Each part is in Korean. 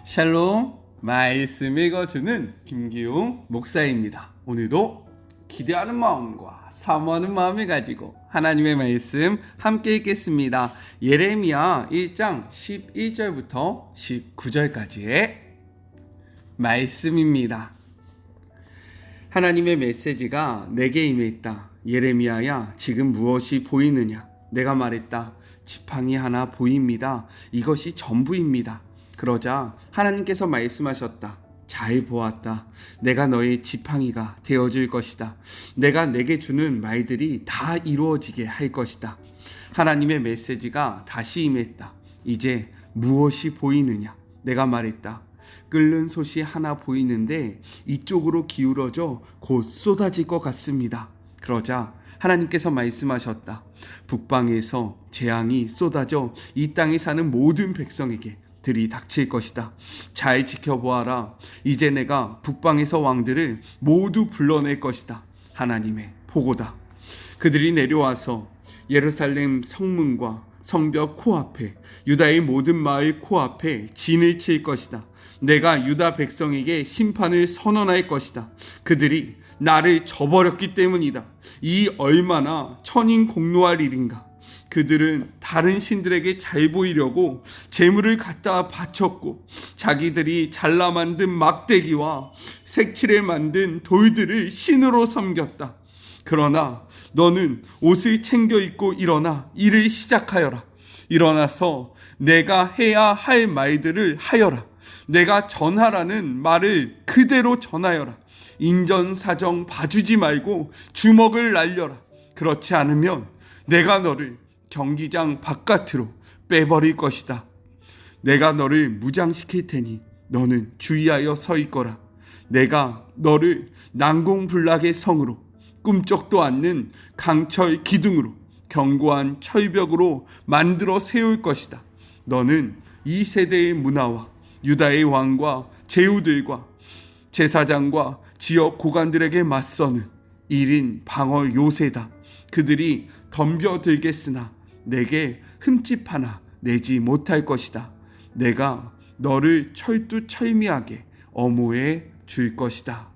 샬롬, 말씀 읽어주는 김기웅 목사입니다. 오늘도 기대하는 마음과 사모하는 마음을 가지고 하나님의 말씀 함께 읽겠습니다. 예레미야 1장 11절부터 19절까지의 말씀입니다. 하나님의 메시지가 내게 임했다. 예레미야야, 지금 무엇이 보이느냐? 내가 말했다. 지팡이 하나 보입니다. 이것이 전부입니다. 그러자 하나님께서 말씀하셨다. 잘 보았다. 내가 너의 지팡이가 되어줄 것이다. 내가 내게 주는 말들이 다 이루어지게 할 것이다. 하나님의 메시지가 다시 임했다. 이제 무엇이 보이느냐? 내가 말했다. 끓는 솥이 하나 보이는데 이쪽으로 기울어져 곧 쏟아질 것 같습니다. 그러자 하나님께서 말씀하셨다. 북방에서 재앙이 쏟아져 이 땅에 사는 모든 백성에게 들이닥칠 것이다. 잘 지켜보아라. 이제 내가 북방에서 왕들을 모두 불러낼 것이다. 하나님의 보고다. 그들이 내려와서 예루살렘 성문과 성벽 코앞에, 유다의 모든 마을 코앞에 진을 칠 것이다. 내가 유다 백성에게 심판을 선언할 것이다. 그들이 나를 저버렸기 때문이다. 이 얼마나 천인공노할 일인가. 그들은 다른 신들에게 잘 보이려고 재물을 갖다 바쳤고 자기들이 잘라 만든 막대기와 색칠에 만든 돌들을 신으로 섬겼다. 그러나 너는 옷을 챙겨 입고 일어나 일을 시작하여라. 일어나서 내가 해야 할 말들을 하여라. 내가 전하라는 말을 그대로 전하여라. 인전사정 봐주지 말고 주먹을 날려라. 그렇지 않으면 내가 너를 경기장 바깥으로 빼버릴 것이다. 내가 너를 무장시킬 테니 너는 주의하여 서 있거라. 내가 너를 난공불락의 성으로, 꿈쩍도 않는 강철 기둥으로, 견고한 철벽으로 만들어 세울 것이다. 너는 이 세대의 문화와 유다의 왕과 제후들과 제사장과 지역 고관들에게 맞서는 1인 방어 요새다. 그들이 덤벼들겠으나 내게 흠집 하나 내지 못할 것이다. 내가 너를 철두철미하게 엄호해 줄 것이다.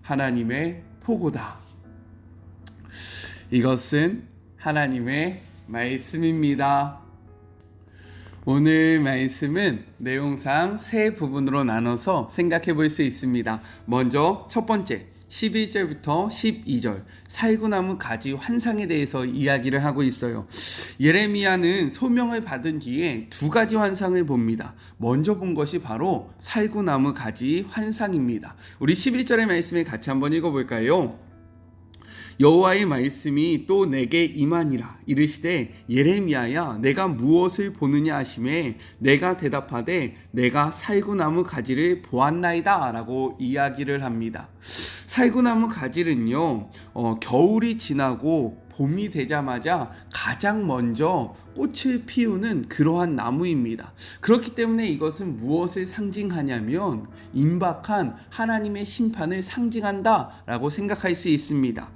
하나님의 포고다. 이것은 하나님의 말씀입니다. 오늘 말씀은 내용상 세 부분으로 나눠서 생각해 볼 수 있습니다. 먼저 첫 번째 11절부터 12절 살구나무 가지 환상에 대해서 이야기를 하고 있어요. 예레미야는 소명을 받은 뒤에 두 가지 환상을 봅니다. 먼저 본 것이 바로 살구나무 가지 환상입니다. 우리 11절의 말씀을 같이 한번 읽어볼까요? 여호와의 말씀이 또 내게 임하니라. 이르시되 예레미야야, 내가 무엇을 보느냐 하시매 내가 대답하되 내가 살구나무 가지를 보았나이다 라고 이야기를 합니다. 살구나무 가지는요, 겨울이 지나고 봄이 되자마자 가장 먼저 꽃을 피우는 그러한 나무입니다. 그렇기 때문에 이것은 무엇을 상징하냐면 임박한 하나님의 심판을 상징한다 라고 생각할 수 있습니다.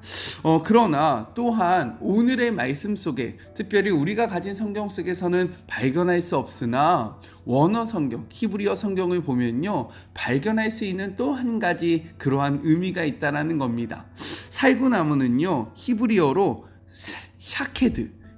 그러나 또한 오늘의 말씀 속에, 특별히 우리가 가진 성경 속에서는 발견할 수 없으나 원어 성경, 히브리어 성경을 보면요, 발견할 수 있는 또 한 가지 그러한 의미가 있다는 겁니다. 살구나무는요, 히브리어로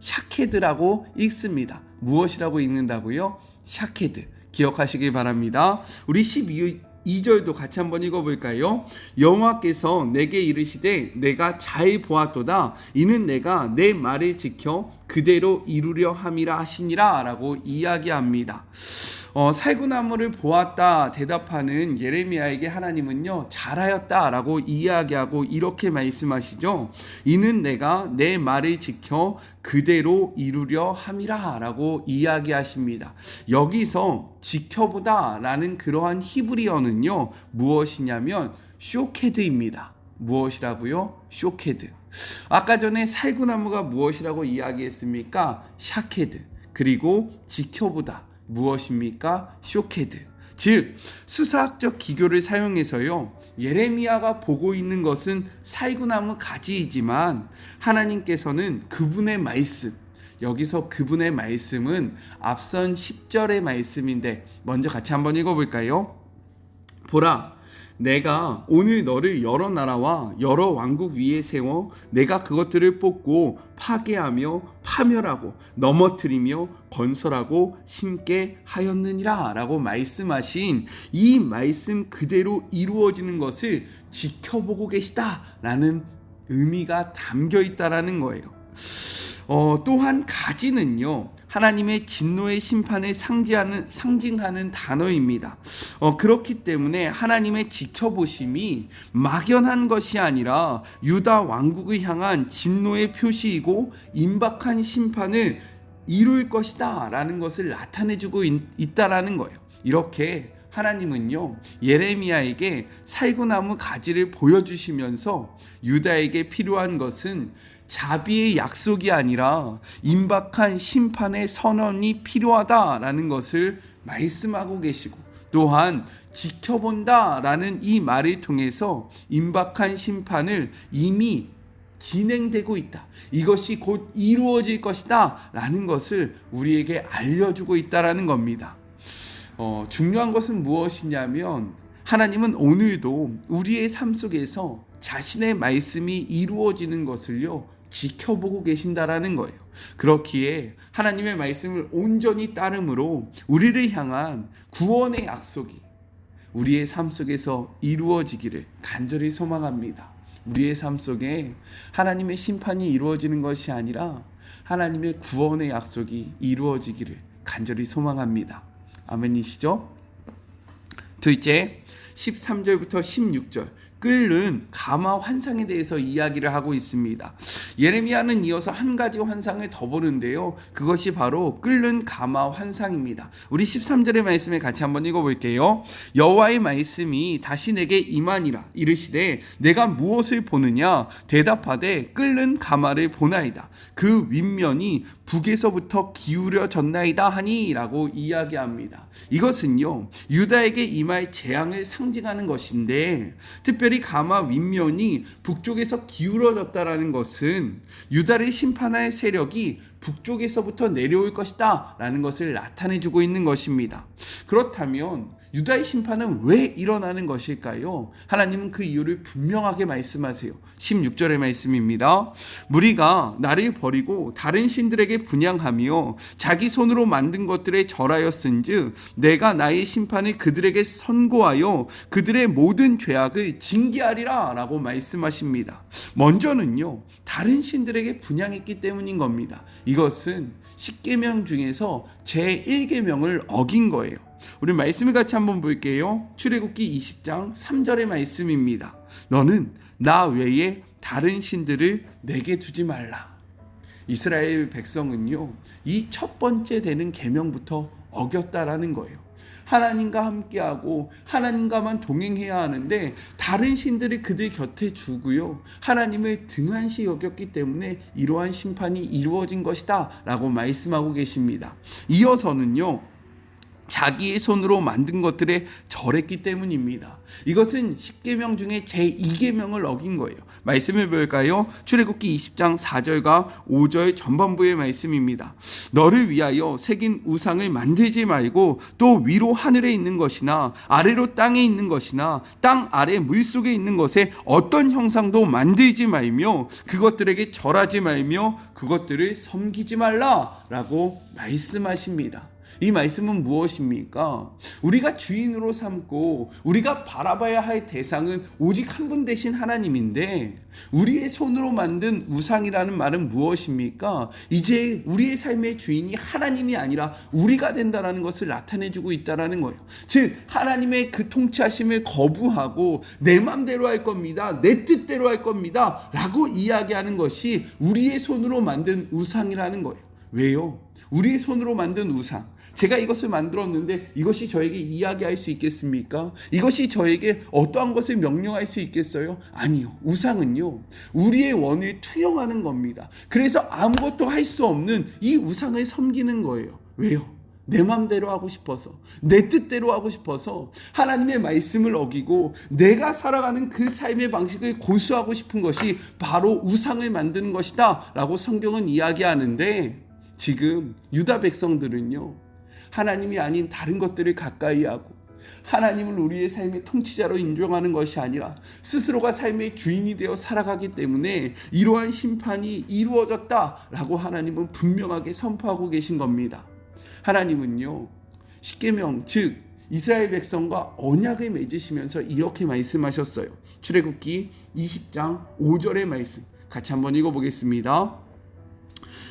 샤케드라고 읽습니다. 무엇이라고 읽는다고요? 샤케드. 기억하시길 바랍니다. 우리 12절도 같이 한번 읽어볼까요? 여호와께서 내게 이르시되 내가 잘 보았도다. 이는 내가 내 말을 지켜 그대로 이루려 함이라 하시니라 라고 이야기합니다. 살구나무를 보았다 대답하는 예레미야에게 하나님은요, 잘하였다 라고 이야기하고 이렇게 말씀하시죠. 이는 내가 내 말을 지켜 그대로 이루려 함이라 라고 이야기하십니다. 여기서 지켜보다 라는 그러한 히브리어는요, 무엇이냐면 쇼케드입니다. 무엇이라고요? 쇼케드. 아까 전에 살구나무가 무엇이라고 이야기했습니까? 샤케드. 그리고 지켜보다. 무엇입니까? 쇼케드. 즉 수사학적 기교를 사용해서요, 예레미야가 보고 있는 것은 살구나무 가지이지만 하나님께서는 그분의 말씀, 여기서 그분의 말씀은 앞선 10절의 말씀인데 먼저 같이 한번 읽어볼까요? 보라, 내가 오늘 너를 여러 나라와 여러 왕국 위에 세워 내가 그것들을 뽑고 파괴하며 파멸하고 넘어뜨리며 건설하고 심게 하였느니라 라고 말씀하신 이 말씀 그대로 이루어지는 것을 지켜보고 계시다 라는 의미가 담겨 있다라는 거예요. 또한 가지는요, 하나님의 진노의 심판을 상징하는 단어입니다. 그렇기 때문에 하나님의 지켜보심이 막연한 것이 아니라 유다 왕국을 향한 진노의 표시이고 임박한 심판을 이룰 것이다 라는 것을 나타내주고 있다라는 거예요. 이렇게 하나님은요, 예레미야에게 살구나무 가지를 보여주시면서 유다에게 필요한 것은 자비의 약속이 아니라 임박한 심판의 선언이 필요하다라는 것을 말씀하고 계시고, 또한 지켜본다라는 이 말을 통해서 임박한 심판을 이미 진행되고 있다, 이것이 곧 이루어질 것이다 라는 것을 우리에게 알려주고 있다라는 겁니다. 중요한 것은 무엇이냐면, 하나님은 오늘도 우리의 삶 속에서 자신의 말씀이 이루어지는 것을요 지켜보고 계신다라는 거예요. 그렇기에 하나님의 말씀을 온전히 따름으로 우리를 향한 구원의 약속이 우리의 삶 속에서 이루어지기를 간절히 소망합니다. 우리의 삶 속에 하나님의 심판이 이루어지는 것이 아니라 하나님의 구원의 약속이 이루어지기를 간절히 소망합니다. 아멘이시죠? 둘째, 13절부터 16절 끓는 가마 환상에 대해서 이야기를 하고 있습니다. 예레미야는 이어서 한 가지 환상을 더 보는데요, 그것이 바로 끓는 가마 환상입니다. 우리 13절의 말씀을 같이 한번 읽어볼게요. 여호와의 말씀이 다시 내게 임하니라. 이르시되 내가 무엇을 보느냐? 대답하되 끓는 가마를 보나이다. 그 윗면이 북에서부터 기울여졌나이다 하니 라고 이야기합니다. 이것은요, 유다에게 임할 재앙을 상징하는 것인데, 특별히 가마 윗면이 북쪽에서 기울어졌다라는 것은 유다를 심판할 세력이 북쪽에서부터 내려올 것이다 라는 것을 나타내주고 있는 것입니다. 그렇다면 유다의 심판은 왜 일어나는 것일까요? 하나님은 그 이유를 분명하게 말씀하세요. 16절의 말씀입니다. 무리가 나를 버리고 다른 신들에게 분향하며 자기 손으로 만든 것들에 절하였은즉 내가 나의 심판을 그들에게 선고하여 그들의 모든 죄악을 징계하리라 라고 말씀하십니다. 먼저는요, 다른 신들에게 분향했기 때문인 겁니다. 이것은 10계명 중에서 제1계명을 어긴 거예요. 우리 말씀을 같이 한번 볼게요. 출애굽기 20장 3절의 말씀입니다. 너는 나 외에 다른 신들을 내게 두지 말라. 이스라엘 백성은요, 이 첫 번째 되는 계명부터 어겼다라는 거예요. 하나님과 함께하고 하나님과만 동행해야 하는데 다른 신들을 그들 곁에 주고요, 하나님을 등한시 여겼기 때문에 이러한 심판이 이루어진 것이다 라고 말씀하고 계십니다. 이어서는요, 자기의 손으로 만든 것들에 절했기 때문입니다. 이것은 10계명 중에 제2계명을 어긴 거예요. 말씀을 볼까요? 출애굽기 20장 4절과 5절 전반부의 말씀입니다. 너를 위하여 새긴 우상을 만들지 말고 또 위로 하늘에 있는 것이나 아래로 땅에 있는 것이나 땅 아래 물속에 있는 것에 어떤 형상도 만들지 말며 그것들에게 절하지 말며 그것들을 섬기지 말라라고 말씀하십니다. 이 말씀은 무엇입니까? 우리가 주인으로 삼고 우리가 바라봐야 할 대상은 오직 한 분 되신 하나님인데, 우리의 손으로 만든 우상이라는 말은 무엇입니까? 이제 우리의 삶의 주인이 하나님이 아니라 우리가 된다라는 것을 나타내주고 있다라는 거예요. 즉 하나님의 그 통치하심을 거부하고 내 맘대로 할 겁니다, 내 뜻대로 할 겁니다 라고 이야기하는 것이 우리의 손으로 만든 우상이라는 거예요. 왜요? 우리의 손으로 만든 우상, 제가 이것을 만들었는데 이것이 저에게 이야기할 수 있겠습니까? 이것이 저에게 어떠한 것을 명령할 수 있겠어요? 아니요. 우상은요, 우리의 원을 투영하는 겁니다. 그래서 아무것도 할 수 없는 이 우상을 섬기는 거예요. 왜요? 내 맘대로 하고 싶어서, 내 뜻대로 하고 싶어서 하나님의 말씀을 어기고 내가 살아가는 그 삶의 방식을 고수하고 싶은 것이 바로 우상을 만드는 것이다 라고 성경은 이야기하는데, 지금 유다 백성들은요, 하나님이 아닌 다른 것들을 가까이 하고 하나님을 우리의 삶의 통치자로 인정하는 것이 아니라 스스로가 삶의 주인이 되어 살아가기 때문에 이러한 심판이 이루어졌다라고 하나님은 분명하게 선포하고 계신 겁니다. 하나님은요, 십계명 즉 이스라엘 백성과 언약을 맺으시면서 이렇게 말씀하셨어요. 출애굽기 20장 5절의 말씀 같이 한번 읽어보겠습니다.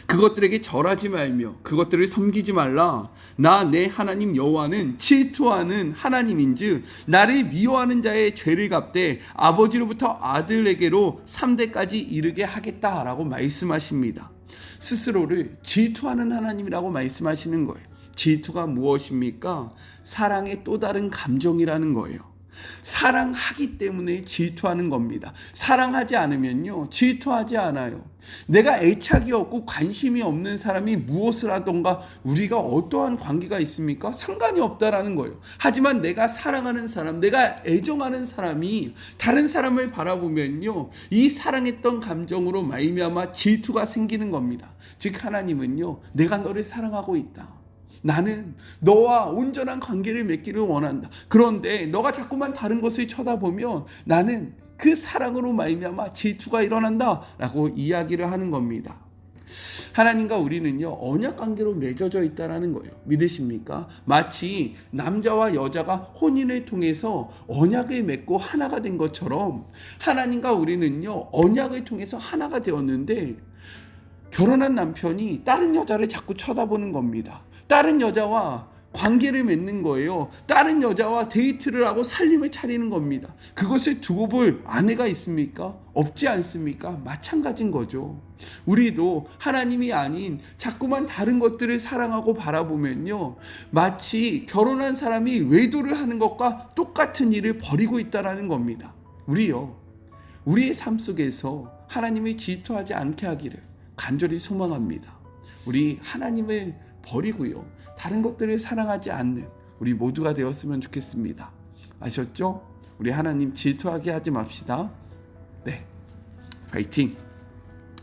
그것들에게 절하지 말며 그것들을 섬기지 말라. 나 내 하나님 여호와는 질투하는 하나님인즉 나를 미워하는 자의 죄를 갚되 아버지로부터 아들에게로 3대까지 이르게 하겠다라고 말씀하십니다. 스스로를 질투하는 하나님이라고 말씀하시는 거예요. 질투가 무엇입니까? 사랑의 또 다른 감정이라는 거예요. 사랑하기 때문에 질투하는 겁니다. 사랑하지 않으면요, 질투하지 않아요. 내가 애착이 없고 관심이 없는 사람이 무엇을 하던가 우리가 어떠한 관계가 있습니까? 상관이 없다라는 거예요. 하지만 내가 사랑하는 사람, 내가 애정하는 사람이 다른 사람을 바라보면요, 이 사랑했던 감정으로 말미암아 질투가 생기는 겁니다. 즉 하나님은요, 내가 너를 사랑하고 있다. 나는 너와 온전한 관계를 맺기를 원한다. 그런데 너가 자꾸만 다른 것을 쳐다보면 나는 그 사랑으로 말미암아 질투가 일어난다 라고 이야기를 하는 겁니다. 하나님과 우리는요, 언약 관계로 맺어져 있다는 거예요. 믿으십니까? 마치 남자와 여자가 혼인을 통해서 언약을 맺고 하나가 된 것처럼 하나님과 우리는요, 언약을 통해서 하나가 되었는데 결혼한 남편이 다른 여자를 자꾸 쳐다보는 겁니다. 다른 여자와 관계를 맺는 거예요. 다른 여자와 데이트를 하고 살림을 차리는 겁니다. 그것을 두고 볼 아내가 있습니까? 없지 않습니까? 마찬가지인 거죠. 우리도 하나님이 아닌 자꾸만 다른 것들을 사랑하고 바라보면요, 마치 결혼한 사람이 외도를 하는 것과 똑같은 일을 벌이고 있다는 겁니다. 우리의 삶 속에서 하나님을 질투하지 않게 하기를 간절히 소망합니다. 우리 하나님을 버리고요, 다른 것들을 사랑하지 않는 우리 모두가 되었으면 좋겠습니다. 아셨죠? 우리 하나님 질투하게 하지 맙시다. 네, 파이팅.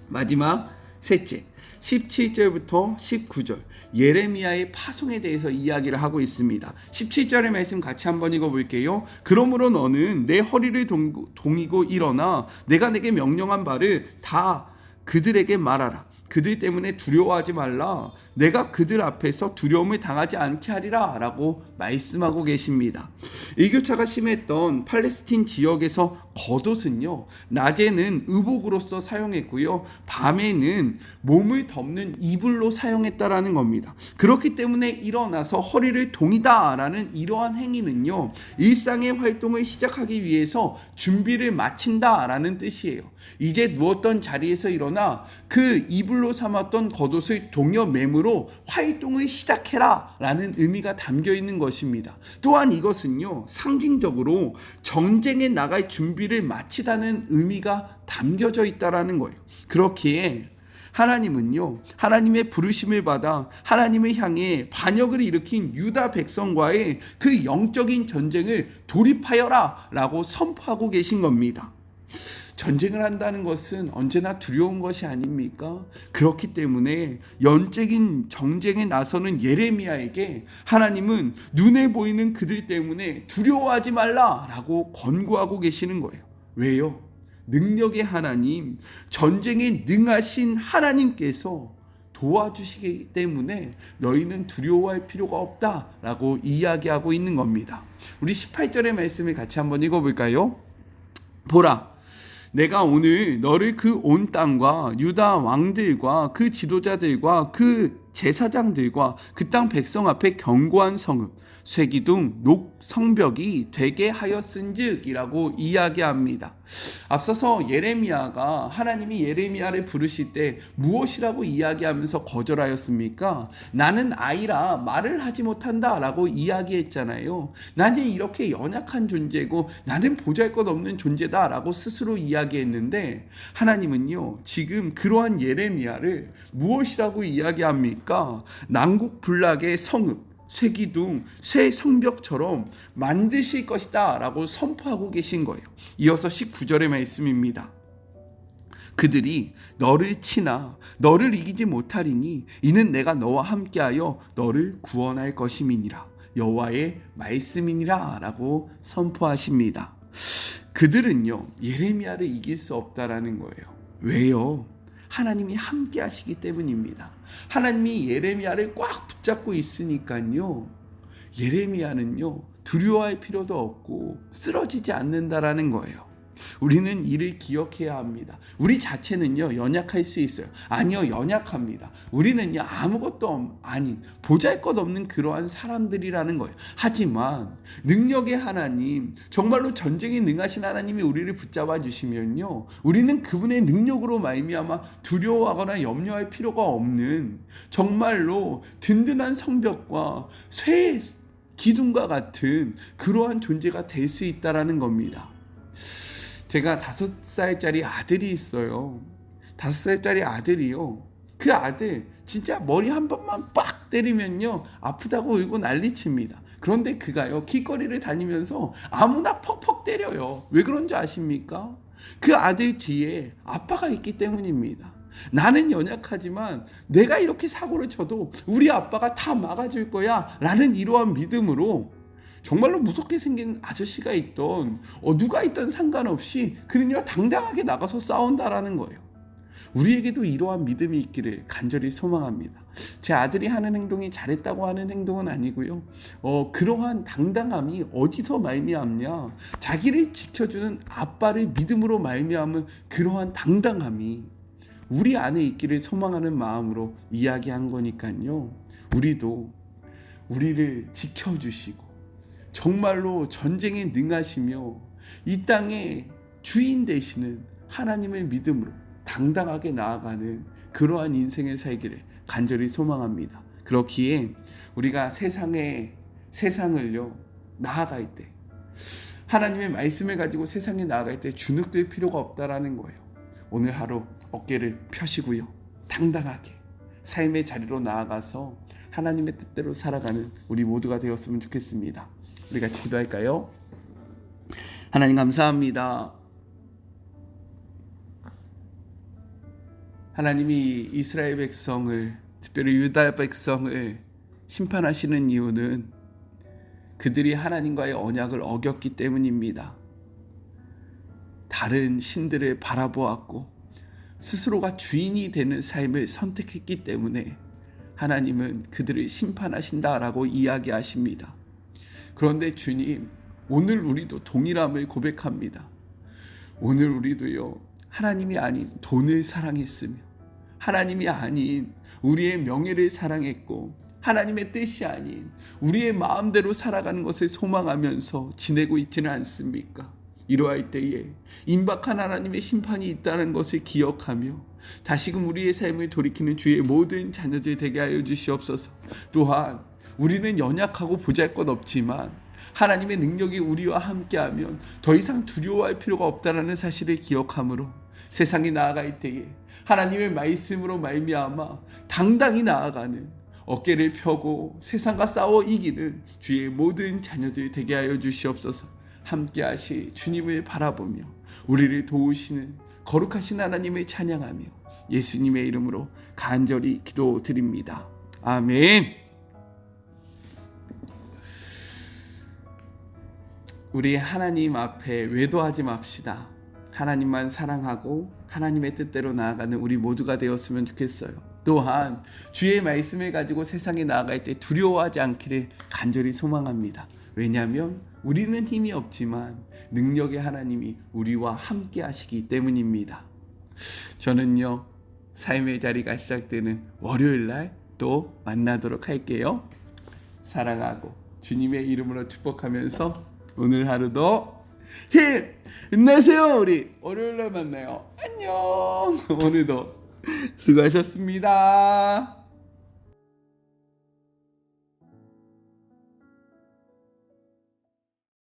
마지막 셋째, 17절부터 19절 예레미야의 파송에 대해서 이야기를 하고 있습니다. 17절의 말씀 같이 한번 읽어볼게요. 그러므로 너는 내 허리를 동이고 일어나 내가 내게 명령한 바를 다 그들에게 말하라. 그들 때문에 두려워하지 말라. 내가 그들 앞에서 두려움을 당하지 않게 하리라 라고 말씀하고 계십니다. 일교차가 심했던 팔레스틴 지역에서 겉옷은요, 낮에는 의복으로서 사용했고요, 밤에는 몸을 덮는 이불로 사용했다라는 겁니다. 그렇기 때문에 일어나서 허리를 동이다라는 이러한 행위는요, 일상의 활동을 시작하기 위해서 준비를 마친다라는 뜻이에요. 이제 누웠던 자리에서 일어나 그 이불로 삼았던 겉옷을 동여 매므로 활동을 시작해라 라는 의미가 담겨 있는 것입니다. 또한 이것은요, 상징적으로 전쟁에 나갈 준비를 마치다는 의미가 담겨져 있다라는 거예요. 그렇기에 하나님은요, 하나님의 부르심을 받아 하나님을 향해 반역을 일으킨 유다 백성과의 그 영적인 전쟁을 돌입하여라 라고 선포하고 계신 겁니다. 전쟁을 한다는 것은 언제나 두려운 것이 아닙니까? 그렇기 때문에 영적인 전쟁에 나서는 예레미야에게 하나님은 눈에 보이는 그들 때문에 두려워하지 말라라고 권고하고 계시는 거예요. 왜요? 능력의 하나님, 전쟁에 능하신 하나님께서 도와주시기 때문에 너희는 두려워할 필요가 없다라고 이야기하고 있는 겁니다. 우리 18절의 말씀을 같이 한번 읽어볼까요? 보라, 내가 오늘 너를 그 온 땅과 유다 왕들과 그 지도자들과 그 제사장들과 그 땅 백성 앞에 견고한 성읍 쇠기둥 녹 성벽이 되게 하였은즉이라고 이야기합니다. 앞서서 예레미야가 하나님이 예레미야를 부르실 때 무엇이라고 이야기하면서 거절하였습니까? 나는 아이라 말을 하지 못한다 라고 이야기했잖아요. 나는 이렇게 연약한 존재고 나는 보잘것없는 존재다 라고 스스로 이야기했는데, 하나님은요, 지금 그러한 예레미야를 무엇이라고 이야기합니까? 난국불락의 성읍 쇠기둥, 새 성벽처럼 만드실 것이다 라고 선포하고 계신 거예요. 이어서 19절의 말씀입니다. 그들이 너를 치나 너를 이기지 못하리니 이는 내가 너와 함께하여 너를 구원할 것임이니라. 여호와의 말씀이니라 라고 선포하십니다. 그들은요, 예레미야를 이길 수 없다라는 거예요. 왜요? 하나님이 함께 하시기 때문입니다. 하나님이 예레미야를 꽉 붙잡고 있으니까요, 예레미야는요, 두려워할 필요도 없고 쓰러지지 않는다라는 거예요. 우리는 이를 기억해야 합니다. 우리 자체는요, 연약할 수 있어요. 아니요, 연약합니다. 우리는요, 아무것도 아닌 보잘것없는 그러한 사람들이라는 거예요. 하지만 능력의 하나님, 정말로 전쟁에 능하신 하나님이 우리를 붙잡아 주시면요, 우리는 그분의 능력으로 말미암아 두려워하거나 염려할 필요가 없는 정말로 든든한 성벽과 쇠 기둥과 같은 그러한 존재가 될 수 있다라는 겁니다. 제가 5살짜리 아들이 있어요. 5살짜리 아들이요, 그 아들 진짜 머리 한 번만 빡 때리면요, 아프다고 울고 난리칩니다. 그런데 그가요, 길거리를 다니면서 아무나 퍽퍽 때려요. 왜 그런지 아십니까? 그 아들 뒤에 아빠가 있기 때문입니다. 나는 연약하지만 내가 이렇게 사고를 쳐도 우리 아빠가 다 막아줄 거야 라는 이러한 믿음으로 정말로 무섭게 생긴 아저씨가 있던 누가 있던 상관없이 그는요, 당당하게 나가서 싸운다라는 거예요. 우리에게도 이러한 믿음이 있기를 간절히 소망합니다. 제 아들이 하는 행동이 잘했다고 하는 행동은 아니고요, 그러한 당당함이 어디서 말미암냐, 자기를 지켜주는 아빠를 믿음으로 말미암은 그러한 당당함이 우리 안에 있기를 소망하는 마음으로 이야기한 거니까요, 우리도 우리를 지켜주시고 정말로 전쟁에 능하시며 이 땅의 주인 되시는 하나님의 믿음으로 당당하게 나아가는 그러한 인생을 살기를 간절히 소망합니다. 그렇기에 우리가 세상을요, 나아갈 때, 하나님의 말씀을 가지고 세상에 나아갈 때 주눅들 필요가 없다라는 거예요. 오늘 하루 어깨를 펴시고요, 당당하게 삶의 자리로 나아가서 하나님의 뜻대로 살아가는 우리 모두가 되었으면 좋겠습니다. 우리 같이 기도할까요? 하나님 감사합니다. 하나님이 이스라엘 백성을, 특별히 유다 백성을 심판하시는 이유는 그들이 하나님과의 언약을 어겼기 때문입니다. 다른 신들을 바라보았고 스스로가 주인이 되는 삶을 선택했기 때문에 하나님은 그들을 심판하신다라고 이야기하십니다. 그런데 주님, 오늘 우리도 동일함을 고백합니다. 오늘 우리도요, 하나님이 아닌 돈을 사랑했으며 하나님이 아닌 우리의 명예를 사랑했고 하나님의 뜻이 아닌 우리의 마음대로 살아가는 것을 소망하면서 지내고 있지는 않습니까? 이러할 때에 임박한 하나님의 심판이 있다는 것을 기억하며 다시금 우리의 삶을 돌이키는 주의 모든 자녀들 되게 하여 주시옵소서. 또한 우리는 연약하고 보잘것없지만 하나님의 능력이 우리와 함께하면 더 이상 두려워할 필요가 없다는 사실을 기억하므로 세상에 나아갈 때에 하나님의 말씀으로 말미암아 당당히 나아가는, 어깨를 펴고 세상과 싸워 이기는 주의 모든 자녀들 되게 하여 주시옵소서. 함께 하실 주님을 바라보며 우리를 도우시는 거룩하신 하나님을 찬양하며 예수님의 이름으로 간절히 기도드립니다. 아멘. 우리 하나님 앞에 외도하지 맙시다. 하나님만 사랑하고 하나님의 뜻대로 나아가는 우리 모두가 되었으면 좋겠어요. 또한 주의 말씀을 가지고 세상에 나아갈 때 두려워하지 않기를 간절히 소망합니다. 왜냐하면 우리는 힘이 없지만 능력의 하나님이 우리와 함께 하시기 때문입니다. 저는요, 삶의 자리가 시작되는 월요일날 또 만나도록 할게요. 사랑하고 주님의 이름으로 축복하면서 오늘 하루도 힘내세요. 우리 월요일날 만나요. 안녕. 오늘도 수고하셨습니다.